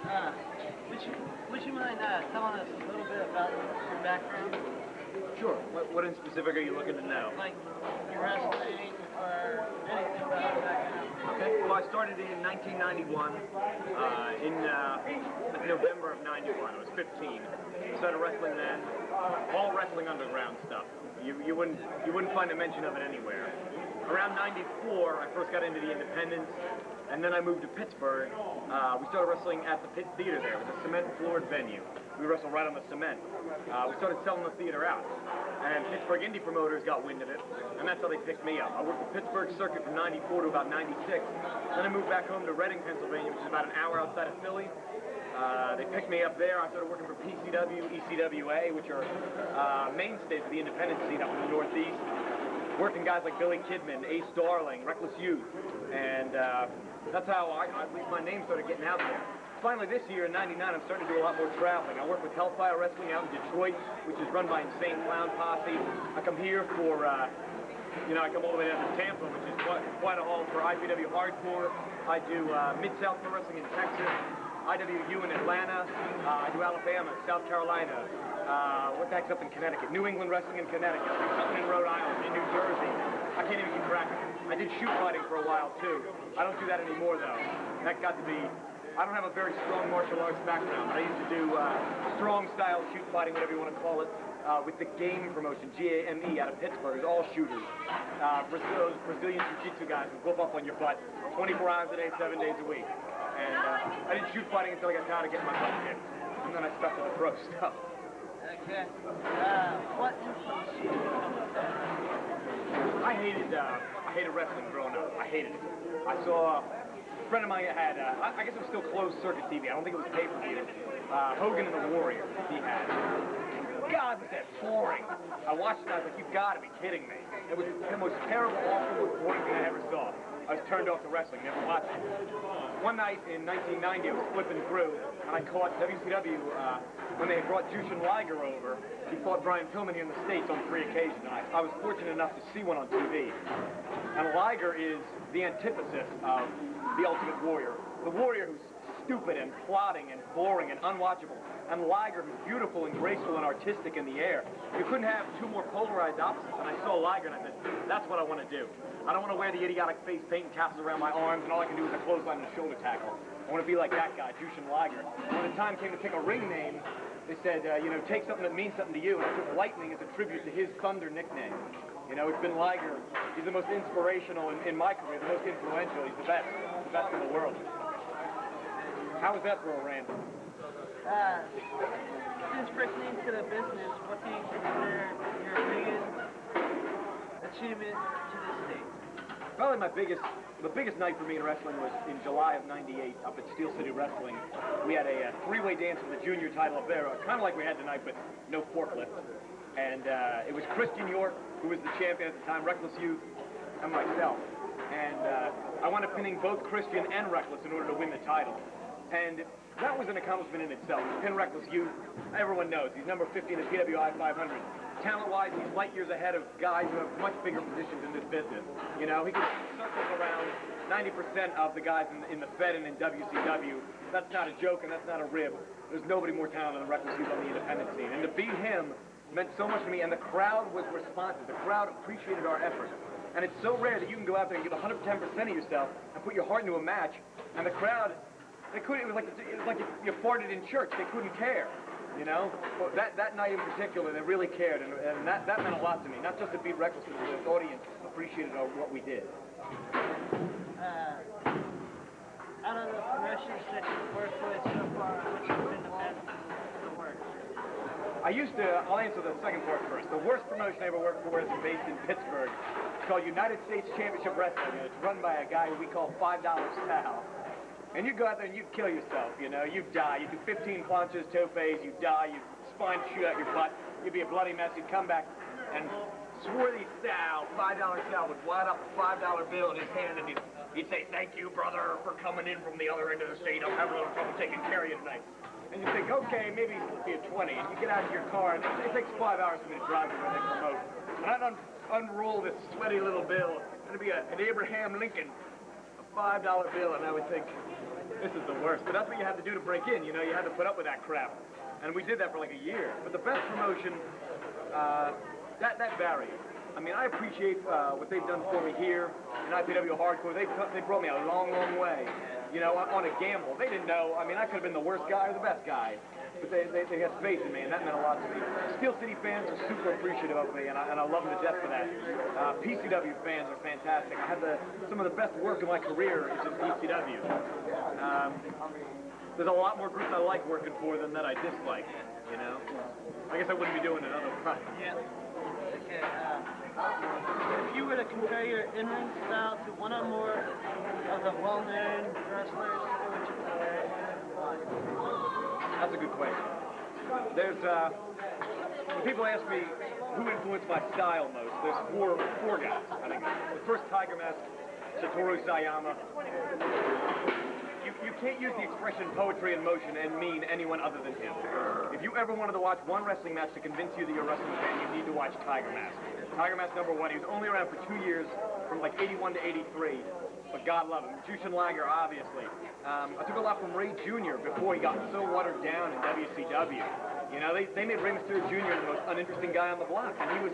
Uh, would you mind telling us a little bit about your background? Sure. What in specific are you looking to know? Like your wrestling or anything about your background? Okay. Well, I started in 1991. In November of '91, I was 15. Started wrestling then. All wrestling underground stuff. You wouldn't find a mention of it anywhere. Around '94, I first got into the independents, and then I moved to Pittsburgh. We started wrestling at the Pitt Theater there. It was a cement-floored venue. We wrestled right on the cement. We started selling the theater out, and Pittsburgh indie promoters got wind of it, and that's how they picked me up. I worked the Pittsburgh circuit from '94 to about '96. Then I moved back home to Reading, Pennsylvania, which is about an hour outside of Philly. They picked me up there. I started working for PCW, ECWA, which are mainstays of the independent scene up in the Northeast. Working guys like Billy Kidman, Ace Darling, Reckless Youth, and that's how at least my name started getting out there. Finally, this year in '99, I'm starting to do a lot more traveling. I work with Hellfire Wrestling out in Detroit, which is run by Insane Clown Posse. I come here for, I come all the way down to Tampa, which is quite a haul for IPW Hardcore. I do Mid-South Pro Wrestling in Texas, IWU in Atlanta. I do Alabama, South Carolina. What the heck's up in Connecticut? New England Wrestling in Connecticut. Something in Rhode Island, in New Jersey. I can't even keep track of it. I did shoot fighting for a while, too. I don't do that anymore, though. That got to be... I don't have a very strong martial arts background. I used to do strong-style shoot fighting, whatever you want to call it, with the GAME promotion, GAME, out of Pittsburgh. It's all shooters. Brazilian jiu-jitsu guys who whoop up on your butt 24 hours a day, 7 days a week. And I didn't shoot fighting until I got tired of getting my butt kicked. And then I stuck to the pro stuff. Okay. What influenced you to become a fan? I hated wrestling growing up. I hated it. I saw a friend of mine had, I guess it was still closed circuit TV. I don't think it was pay-per-view. Hogan and the Warrior, he had. God, was that boring. I watched it and I was like, you've got to be kidding me. It was the most terrible, awful, boring thing I ever saw. I was turned off to wrestling, never watched it. One night in 1990, I was flipping through, and I caught WCW when they had brought Jushin Liger over. He fought Brian Pillman here in the States on 3 occasions, and I was fortunate enough to see one on TV. And Liger is the antithesis of the Ultimate Warrior. The Warrior who's stupid and plotting and boring and unwatchable, and Liger who's beautiful and graceful and artistic in the air. You couldn't have two more polarized opposites, and I saw Liger and I said, that's what I want to do. I don't want to wear the idiotic face paint and tassels around my arms, and all I can do is a clothesline and a shoulder tackle. I want to be like that guy, Jushin Liger. When the time came to pick a ring name, they said, take something that means something to you, and I took Lightning as a tribute to his Thunder nickname. It's been Liger. He's the most inspirational in my career, the most influential. He's the best in the world. How was that for a rant? Since breaking into the business, what do you consider your biggest achievement to this date? Probably the biggest night for me in wrestling was in July of '98 up at Steel City Wrestling. We had a three-way dance for the junior title up there, kind of like we had tonight, but no forklift. And it was Christian York, who was the champion at the time, Reckless Youth, and myself. And I wound up pinning both Christian and Reckless in order to win the title. And that was an accomplishment in itself. Pin Reckless Youth, everyone knows. He's number 50 in the PWI 500. Talent-wise, he's light years ahead of guys who have much bigger positions in this business. He can circle around 90% of the guys in the Fed and in WCW. That's not a joke and that's not a rib. There's nobody more talented than Reckless Youth on the independent scene. And to beat him meant so much to me, and the crowd was responsive. The crowd appreciated our effort. And it's so rare that you can go out there and give 110% of yourself and put your heart into a match, and the crowd, it was like you farted in church. They couldn't care, Well, that night in particular, they really cared, and that meant a lot to me. Not just to beat Reckless, but the audience appreciated what we did. Out of the promotions that you've worked with so far, which has been the best and the worst? I'll answer the second part first. The worst promotion I ever worked for is based in Pittsburgh. It's called United States Championship Wrestling, and it's run by a guy who we call $5 Sal. And you go out there and you kill yourself, you die. You do 15 planches, topes, you die, you spine shoot out your butt, you'd be a bloody mess, you'd come back, and swarthy Sal, $5 Sal, would wad up a $5 bill in his hand, and he'd say, thank you, brother, for coming in from the other end of the state. I'm having a little trouble taking care of you tonight. And you think, okay, maybe it'll be a 20, and you get out of your car, and it takes 5 hours for me to drive you when they promote. And I'd unroll this sweaty little bill, and it'd be an Abraham Lincoln, a $5 bill, and I would think, this is the worst. But that's what you had to do to break in, you know, you had to put up with that crap. And we did that for like a year. But the best promotion, that varies. I mean, I appreciate what they've done for me here in IPW Hardcore. They brought me a long, long way, you know, on a gamble. They didn't know. I mean, I could have been the worst guy or the best guy. But they had faith in me, and that meant a lot to me. Steel City fans are super appreciative of me, and I love them to death for that. PCW fans are fantastic. I had some of the best work of my career is in PCW. There's a lot more groups I like working for than that I dislike, you know? I guess I wouldn't be doing it otherwise. Yeah. Okay, if you were to compare your in-ring style to one or more of the well-known wrestlers, who would you compare it to? That's a good question. When people ask me who influenced my style most, there's four guys, I think. The first, Tiger Mask, Satoru Sayama. You can't use the expression poetry in motion and mean anyone other than him. If you ever wanted to watch one wrestling match to convince you that you're a wrestling fan, you need to watch Tiger Mask. Tiger Mask #1, he was only around for 2 years, from like 81 to 83, but God love him. Jushin Liger, obviously. I took a lot from Ray Jr. before he got so watered down in WCW. You know, they made Rey Mysterio Jr. the most uninteresting guy on the block, and he was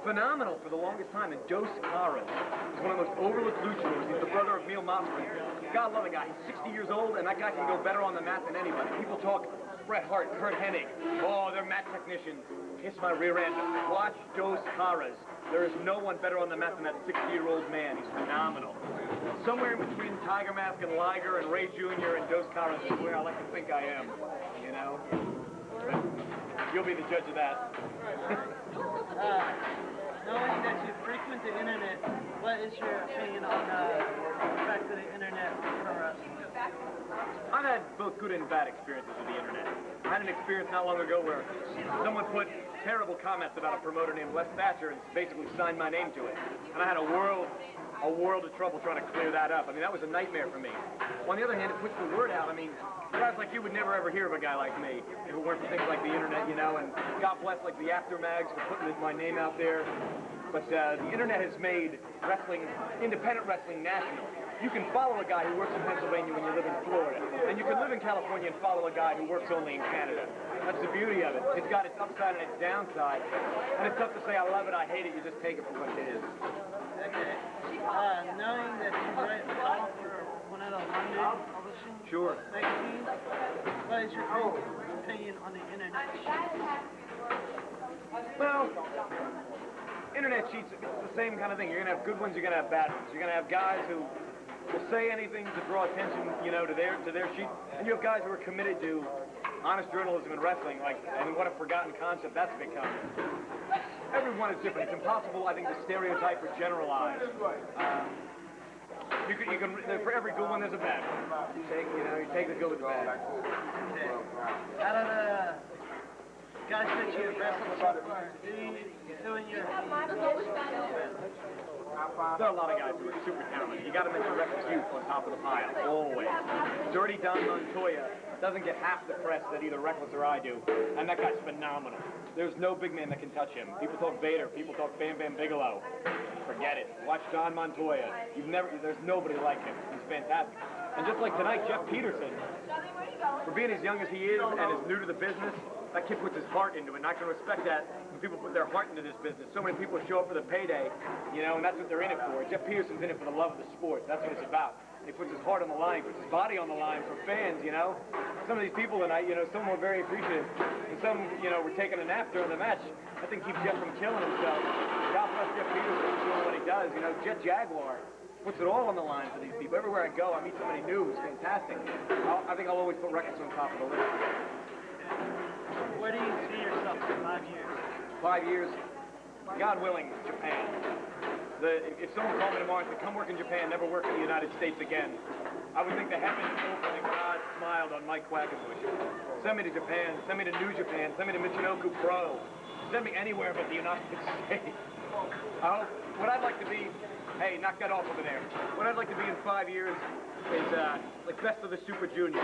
phenomenal for the longest time. And Dos Caras is one of the most overlooked luchadors. He's the brother of Mil Mascaras. God love the guy. He's 60 years old, and that guy can go better on the mat than anybody. People talk Bret Hart, Kurt Hennig. Oh, they're mat technicians. Kiss my rear end. Watch Dos Caras. There is no one better on the mat than that 60-year-old man. He's phenomenal. Somewhere in between Tiger Mask and Liger and Ray Jr. and Dos Caras is where I like to think I am. You know? But you'll be the judge of that. Knowing that you frequent the internet, what is your opinion on the effect of the internet for wrestling? I've had both good and bad experiences with the internet. I had an experience not long ago where someone put terrible comments about a promoter named Les Thatcher and basically signed my name to it. And I had a world of trouble trying to clear that up. I mean, that was a nightmare for me. On the other hand, it puts the word out. I mean, guys like you would never ever hear of a guy like me if it weren't for things like the internet, you know, and God bless like the After Mags for putting my name out there. But the internet has made wrestling, independent wrestling, national. You can follow a guy who works in Pennsylvania when you live in Florida. And you can live in California and follow a guy who works only in Canada. That's the beauty of it. It's got its upside and its downside. And it's tough to say I love it, I hate it, you just take it for what it is. Okay. Knowing that you write a column for one of the London publishing magazines, what is your opinion on the internet? Well, internet sheets, it's the same kind of thing. You're going to have good ones, you're going to have bad ones. You're going to have guys who will say anything to draw attention, you know, to their sheet. And you have guys who are committed to honest journalism and wrestling, and what a forgotten concept that's become. Everyone is different. It's impossible, I think, to stereotype or generalize. You can, for every good one, there's a bad one. You take the good with the bad. Okay. Out of the guys that you have wrestled so far, who in your There are a lot of guys who are super talented. You got to mention Reckless Youth on top of the pile, always. Dirty Don Montoya doesn't get half the press that either Reckless or I do, and that guy's phenomenal. There's no big man that can touch him. People talk Vader, people talk Bam Bam Bigelow. Forget it. Watch Don Montoya. There's nobody like him. He's fantastic. And just like tonight, Jeff Peterson, for being as young as he is and is new to the business, that kid puts his heart into it, and I can respect that when people put their heart into this business. So many people show up for the payday, you know, and that's what they're in it for. Jeff Peterson's in it for the love of the sport. That's what it's about. He puts his heart on the line, puts his body on the line for fans, you know. Some of these people tonight, you know, some were very appreciative, and some, you know, were taking a nap during the match. I think keeps Jeff from killing himself. God bless Jeff Peterson for doing what he does. You know, Jet Jaguar puts it all on the line for these people. Everywhere I go, I meet somebody new who's fantastic. I think I'll always put Records on top of the list. Where do you see yourself in 5 years? 5 years, God willing, Japan. If someone called me tomorrow and said, come work in Japan, never work in the United States again, I would think the heavens opened and God smiled on Mike Quackenbush. Send me to Japan, send me to New Japan, send me to Michinoku Pro, send me anywhere but the United States. What I'd like to be, hey, knock that off over there. What I'd like to be in 5 years is like Best of the Super Juniors.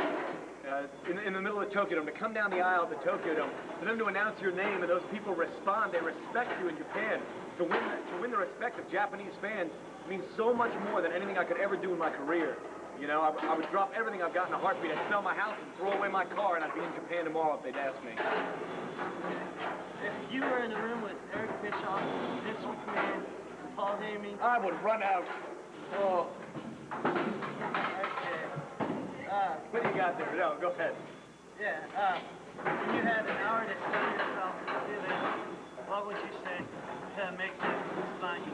In the middle of Tokyo Dome, to come down the aisle of the Tokyo Dome, for them to announce your name and those people respond, they respect you in Japan. To win the respect of Japanese fans means so much more than anything I could ever do in my career. You know, I would drop everything I've got in a heartbeat. I'd sell my house and throw away my car, and I'd be in Japan tomorrow if they'd ask me. If you were in the room with Eric Bischoff, Vince McMahon, and Paul Heyman, I would run out. Oh. okay. What do you got there? No, go ahead. Yeah, if you had an hour to study yourself to do this, what would you say to make them sign you?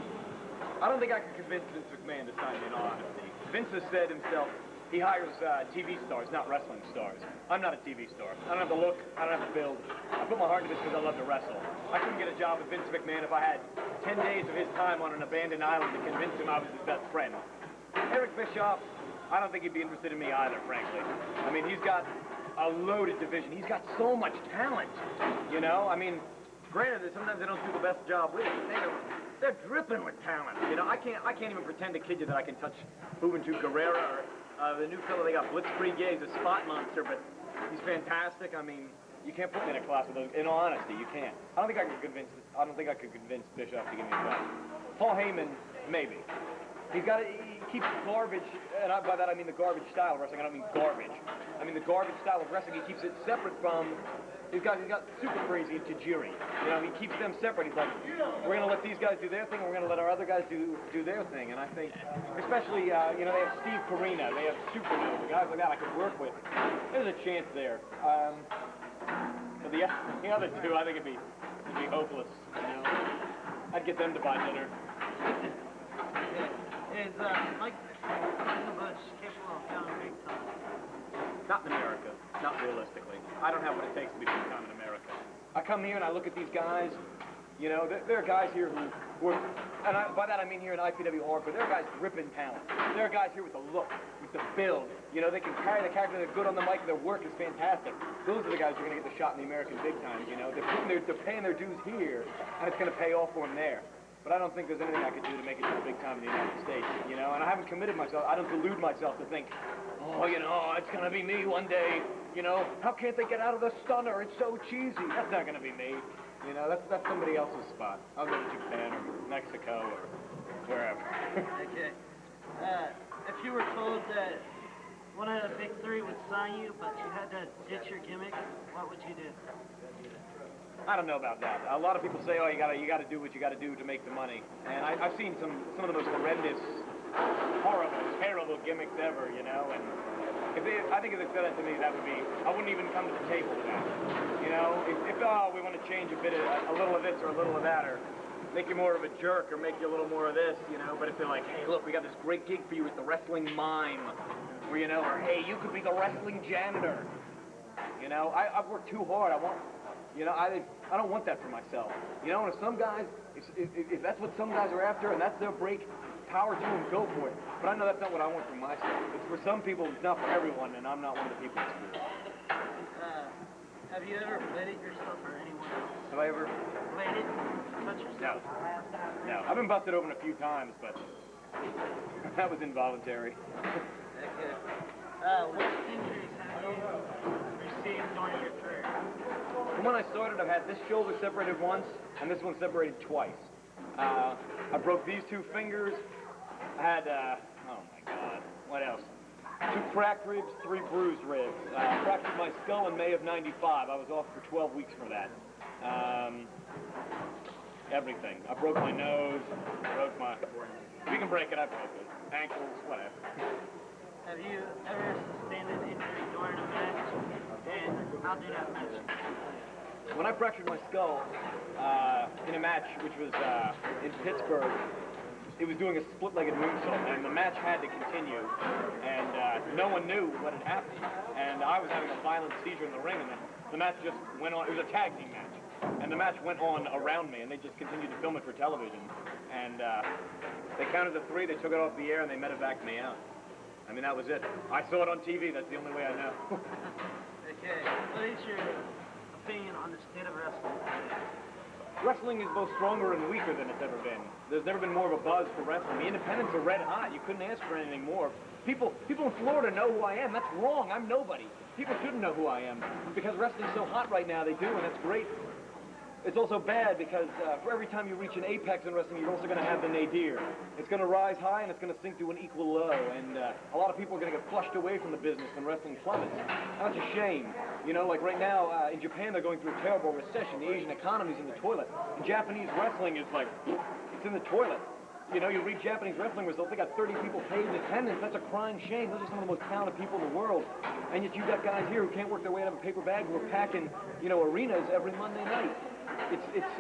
I don't think I could convince Vince McMahon to sign me, in all honesty. Vince has said himself, he hires TV stars, not wrestling stars. I'm not a TV star. I don't have the look, I don't have the build. I put my heart into this because I love to wrestle. I couldn't get a job with Vince McMahon if I had 10 days of his time on an abandoned island to convince him I was his best friend. Eric Bischoff, I don't think he'd be interested in me either, frankly. I mean, he's got a loaded division. He's got so much talent, you know? I mean, granted that sometimes they don't do the best job with it. They're dripping with talent, you know? I can't even pretend to kid you that I can touch Juventud Guerrera or the new fella they got, Blitzkrieg. Yeah, he's a spot monster, but he's fantastic. I mean, you can't put me in a class with those. In all honesty, you can't. I don't think I could convince Bischoff to give me a shot. Paul Heyman, maybe. He keeps garbage, and by that I mean the garbage style of wrestling. I don't mean garbage. I mean the garbage style of wrestling. He keeps it separate from. He's got Super Crazy and Tajiri. You know, he keeps them separate. He's like, we're gonna let these guys do their thing, and we're gonna let our other guys do their thing. And I think, especially, you know, they have Steve Corino, they have Supernova, guys like that I could work with. There's a chance there. But the other two, I think it'd be hopeless. You know, I'd get them to buy dinner. Is Quackenbush capable of going big time? Not in America. Not realistically. I don't have what it takes to be big time in America. I come here and I look at these guys. You know, there are guys here who are, and by that I mean here in IPW hardcore, there are guys dripping talent. There are guys here with the look, with the build. You know, they can carry the character, they're good on the mic, their work is fantastic. Those are the guys who are going to get the shot in the American big time, you know. They're paying their dues here, and it's going to pay off for them there. But I don't think there's anything I could do to make it to the big time in the United States, you know. And I haven't committed myself. I don't delude myself to think, oh, you know, it's going to be me one day. You know, how can't they get out of the stunner? It's so cheesy. That's not going to be me. You know, that's somebody else's spot. I'll go to Japan or Mexico or wherever. Okay. If you were told that one of the big three would sign you, but you had to ditch your gimmick, what would you do? I don't know about that. A lot of people say, oh, you gotta do what you gotta do to make the money. And I've seen some of the most horrendous, horrible, terrible gimmicks ever, you know. And I think if they said that to me, that would be, I wouldn't even come to the table with that. You know, if we want to change a little of this or a little of that, or make you more of a jerk, or make you a little more of this, you know. But if they're like, hey, look, we got this great gig for you at the Wrestling Mime, or you know, or hey, you could be the wrestling janitor. You know, I've worked too hard. You know, I don't want that for myself. You know, and if some guys, if that's what some guys are after and that's their break, power to them, go for it. But I know that's not what I want for myself. It's for some people, it's not for everyone, and I'm not one of the people that's for it. Have you ever bladed yourself or anyone else? Have I ever? Bladed? Touch yourself? No. I've been busted open a few times, but that was involuntary. Okay. What injuries have you received during your career? From when I started, I've had this shoulder separated once, and this one separated twice. I broke these two fingers. I had, oh my God, what else? 2 cracked ribs, 3 bruised ribs. I fractured my skull in May of '95. I was off for 12 weeks for that. Everything. I broke my nose, if you can break it, I broke it. Ankles, whatever. Have you ever sustained an injury during a match, and how did that match? When I fractured my skull in a match which was in Pittsburgh, it was doing a split-legged moonsault, and the match had to continue, and no one knew what had happened, and I was having a violent seizure in the ring, and the match just went on. It was a tag team match, and the match went on around me, and they just continued to film it for television, and they counted to 3, they took it off the air, and they medevaced me out. I mean, that was it. I saw it on TV. That's the only way I know. Okay. What is your opinion on the state of wrestling today? Wrestling is both stronger and weaker than it's ever been. There's never been more of a buzz for wrestling. The independents are red hot. You couldn't ask for anything more. People in Florida know who I am. That's wrong. I'm nobody. People shouldn't know who I am. Because wrestling's so hot right now, they do, and that's great. It's also bad because for every time you reach an apex in wrestling, you're also going to have the nadir. It's going to rise high and it's going to sink to an equal low. And a lot of people are going to get flushed away from the business when wrestling plummets. That's a shame. You know, like right now in Japan, they're going through a terrible recession. The Asian economy's in the toilet. And Japanese wrestling is like, it's in the toilet. You know, you read Japanese wrestling results, they got 30 people paid in attendance. That's a crying shame. Those are some of the most talented people in the world. And yet you got guys here who can't work their way out of a paper bag who are packing, you know, arenas every Monday night.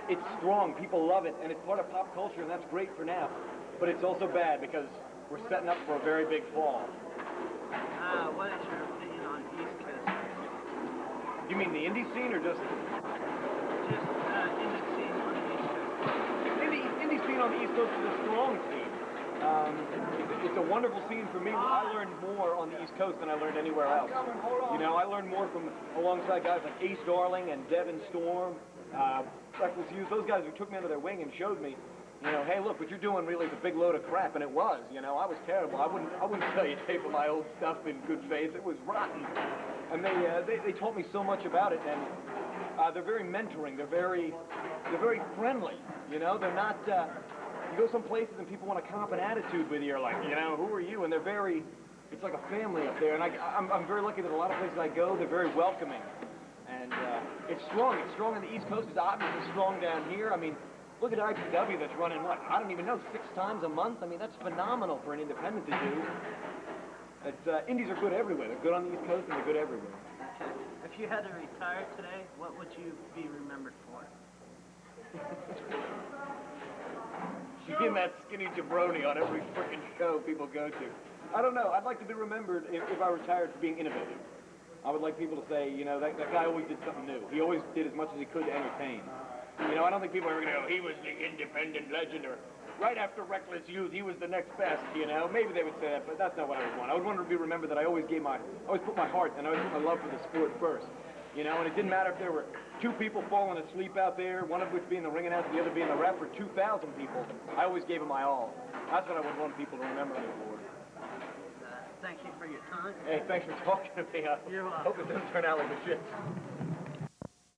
It's strong. People love it, and it's part of pop culture, and that's great for now. But it's also bad because we're setting up for a very big fall. What is your opinion on East Coast? You mean the indie scene or just... Just indie scene on the East Coast. Indie scene on the East Coast is a strong scene. It's a wonderful scene for me. I learned more on the East Coast than I learned anywhere else. You know, I learned more from alongside guys like Ace Darling and Devin Storm, Reckless Youth, those guys who took me under their wing and showed me, you know, hey, look, what you're doing really is a big load of crap, and it was. You know, I was terrible. I wouldn't tell you tape of my old stuff in good faith. It was rotten. And they taught me so much about it, and they're very mentoring. They're very friendly. You know, they're not. You go some places and people want to comp an attitude with you. You're like, you know, who are you? And they're very. It's like a family up there, and I'm very lucky that a lot of places I go, they're very welcoming. And it's strong. It's strong on the East Coast. It's obviously strong down here. I mean, look at IPW that's running, what, I don't even know, 6 times a month? I mean, that's phenomenal for an independent to do. Indies are good everywhere. They're good on the East Coast and they're good everywhere. Okay. If you had to retire today, what would you be remembered for? Being that skinny jabroni on every freaking show people go to. I don't know. I'd like to be remembered if I retired for being innovative. I would like people to say, you know, that guy always did something new. He always did as much as he could to entertain. You know, I don't think people are going to go, he was the independent legend, or right after Reckless Youth, he was the next best, you know. Maybe they would say that, but that's not what I would want. I would want to be remembered that I always put my heart and I always put my love for the sport first. You know, and it didn't matter if there were 2 people falling asleep out there, one of which being the ring announcer, the other being the ref, or 2,000 people. I always gave it my all. That's what I would want people to remember me for. Thank you for your time. Hey, thanks for talking to me. I You're welcome. hope it doesn't turn out like a shit.